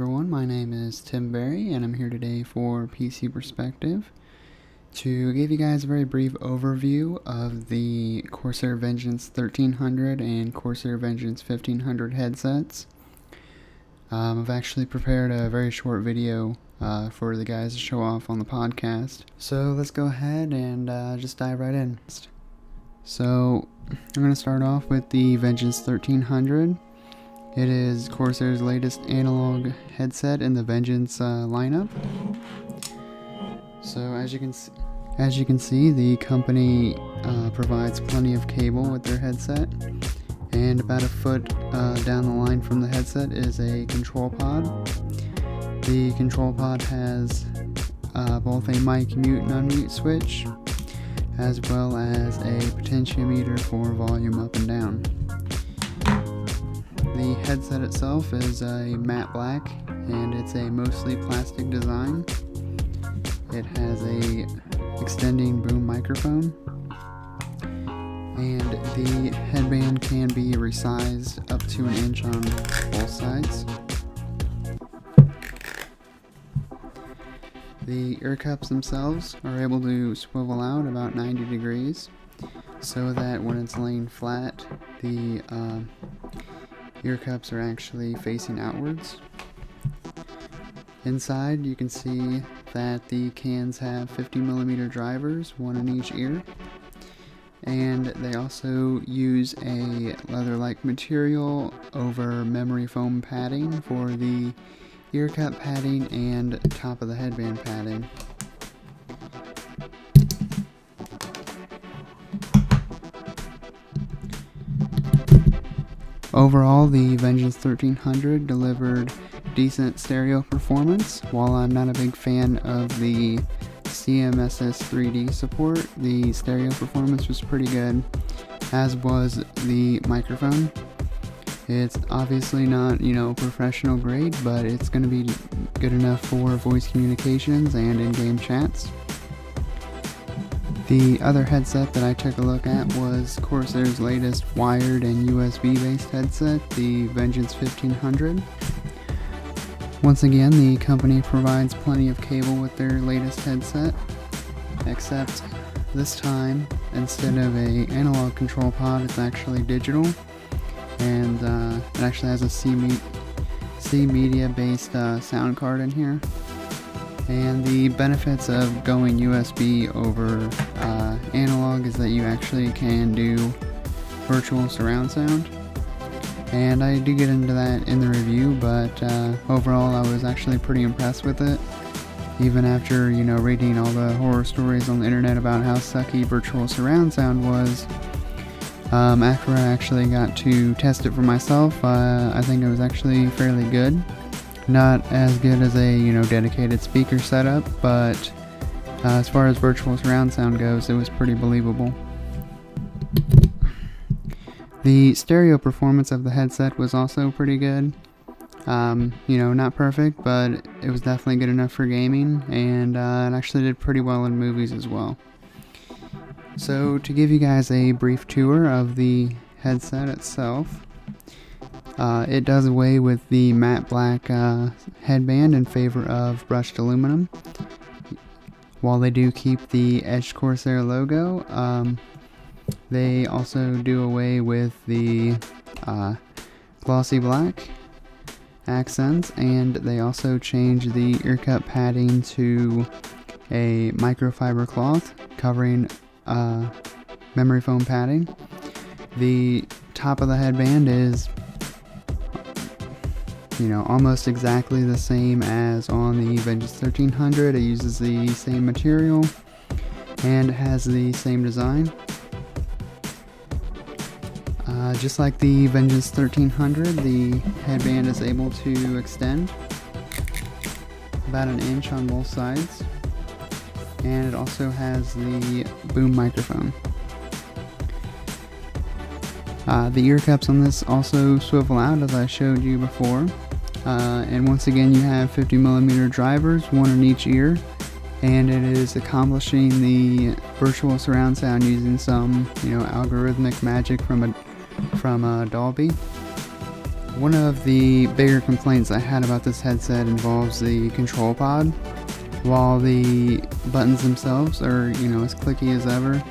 Everyone, my name is Tim Berry and I'm here today for PC Perspective to give you guys a very brief overview of the Corsair Vengeance 1300 and Corsair Vengeance 1500 headsets. I've actually prepared a very short video for the guys to show off on the podcast, so let's go ahead and just dive right in. So I'm going to start off with the Vengeance 1300. It is Corsair's latest analog headset in the Vengeance lineup. So as you can see, the company provides plenty of cable with their headset, and about a foot down the line from the headset is a control pod. The control pod has both a mic mute and unmute switch, as well as a potentiometer for volume up and down. The headset itself is a matte black, and it's a mostly plastic design. It has a extending boom microphone, and the headband can be resized up to an inch on both sides. The ear cups themselves are able to swivel out about 90 degrees, so that when it's laying flat, the ear cups are actually facing outwards. Inside, you can see that the cans have 50mm drivers, one in each ear, and they also use a leather-like material over memory foam padding for the ear cup padding and top of the headband padding. Overall, the Vengeance 1300 delivered decent stereo performance. While I'm not a big fan of the CMSS 3D support, the stereo performance was pretty good, as was the microphone. It's obviously not, professional grade, but it's going to be good enough for voice communications and in-game chats. The other headset that I took a look at was Corsair's latest wired and USB based headset, the Vengeance 1500. Once again, the company provides plenty of cable with their latest headset, except this time, instead of an analog control pod, it's actually digital, and it actually has a C media based sound card in here. And the benefits of going USB over analog is that you actually can do virtual surround sound. And I do get into that in the review, but overall I was actually pretty impressed with it. Even after, reading all the horror stories on the internet about how sucky virtual surround sound was, after I actually got to test it for myself, I think it was actually fairly good. Not as good as a dedicated speaker setup, but as far as virtual surround sound goes, it was pretty believable. The stereo performance of the headset was also pretty good. Not perfect, but it was definitely good enough for gaming, and it actually did pretty well in movies as well. So to give you guys a brief tour of the headset itself, it does away with the matte black headband in favor of brushed aluminum. While they do keep the etched Corsair logo, they also do away with the glossy black accents, and they also change the ear cup padding to a microfiber cloth covering memory foam padding. The top of the headband is almost exactly the same as on the Vengeance 1300. It uses the same material and has the same design. Just like the Vengeance 1300, the headband is able to extend about an inch on both sides, and it also has the boom microphone. The ear cups on this also swivel out, as I showed you before, and once again you have 50mm drivers, one in each ear, and it is accomplishing the virtual surround sound using some algorithmic magic from Dolby. One of the bigger complaints I had about this headset involves the control pod. While the buttons themselves are, as clicky as ever,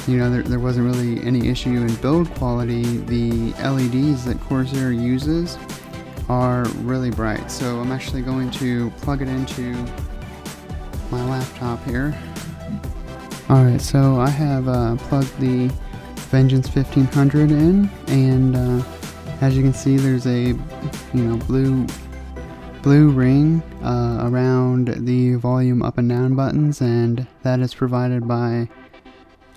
there wasn't really any issue in build quality. The LEDs that Corsair uses are really bright. So I'm actually going to plug it into my laptop here. Alright, so I have plugged the Vengeance 1500 in, and as you can see, there's a blue ring around the volume up and down buttons, and that is provided by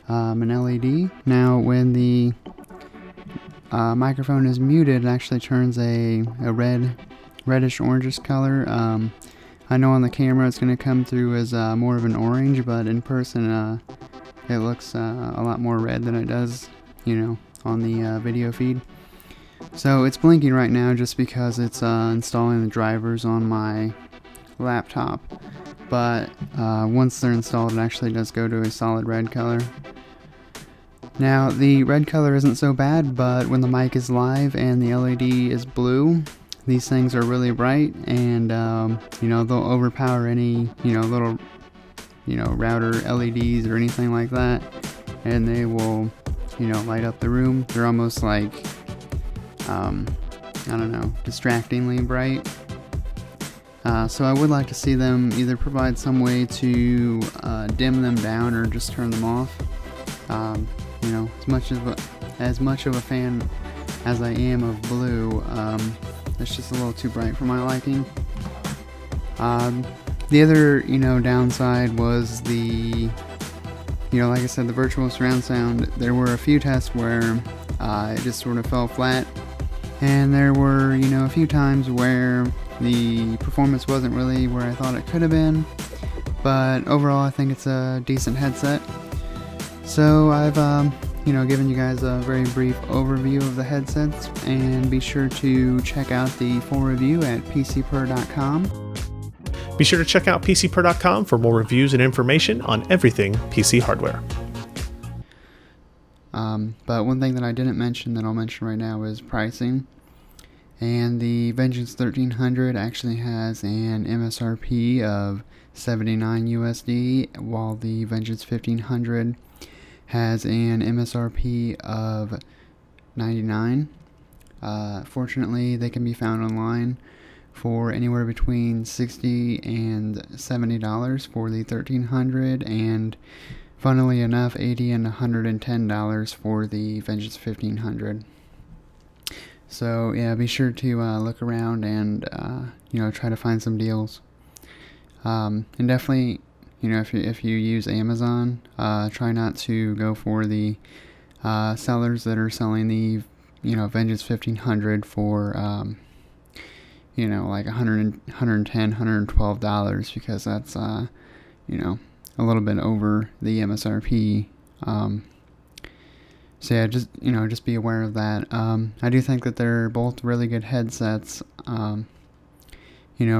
an LED. Now when the microphone is muted, it actually turns a reddish orangish color. I know on the camera it's going to come through as more of an orange, but in person it looks a lot more red than it does on the video feed. So it's blinking right now just because it's installing the drivers on my laptop, but once they're installed, it actually does go to a solid red color. Now the red color isn't so bad, but when the mic is live and the LED is blue, these things are really bright, and they'll overpower any little router LEDs or anything like that, and they will light up the room. They're almost like distractingly bright. So I would like to see them either provide some way to dim them down or just turn them off. As much of a fan as I am of blue, it's just a little too bright for my liking. The other downside was the like I said, the virtual surround sound. There were a few tests where it just sort of fell flat, and there were a few times where the performance wasn't really where I thought it could have been, but overall I think it's a decent headset. So I've given you guys a very brief overview of the headsets, and be sure to check out the full review at pcper.com. Be sure to check out pcper.com for more reviews and information on everything PC hardware. But one thing that I didn't mention that I'll mention right now is pricing. And the Vengeance 1300 actually has an MSRP of $79 USD, while the Vengeance 1500 has an MSRP of $99. Fortunately, they can be found online for anywhere between $60 and $70 for the 1300, and funnily enough, $80 and $110 for the Vengeance 1500. So yeah, be sure to look around and try to find some deals. And definitely, if you use Amazon, try not to go for the sellers that are selling the Vengeance 1500 for like $110, $112, because that's a little bit over the MSRP. So yeah, just be aware of that. I do think that they're both really good headsets,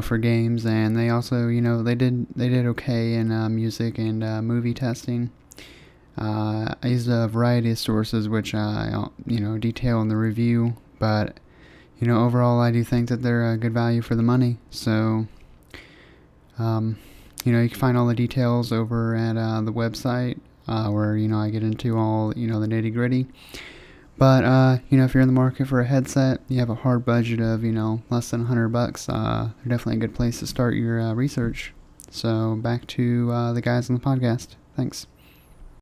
for games, and they also, they did okay in music and movie testing. I used a variety of sources, which I detail in the review, but overall I do think that they're a good value for the money. So you can find all the details over at the website, where I get into all the nitty gritty. But if you're in the market for a headset, you have a hard budget of less than $100, they're definitely a good place to start your research. So back to the guys on the podcast. Thanks.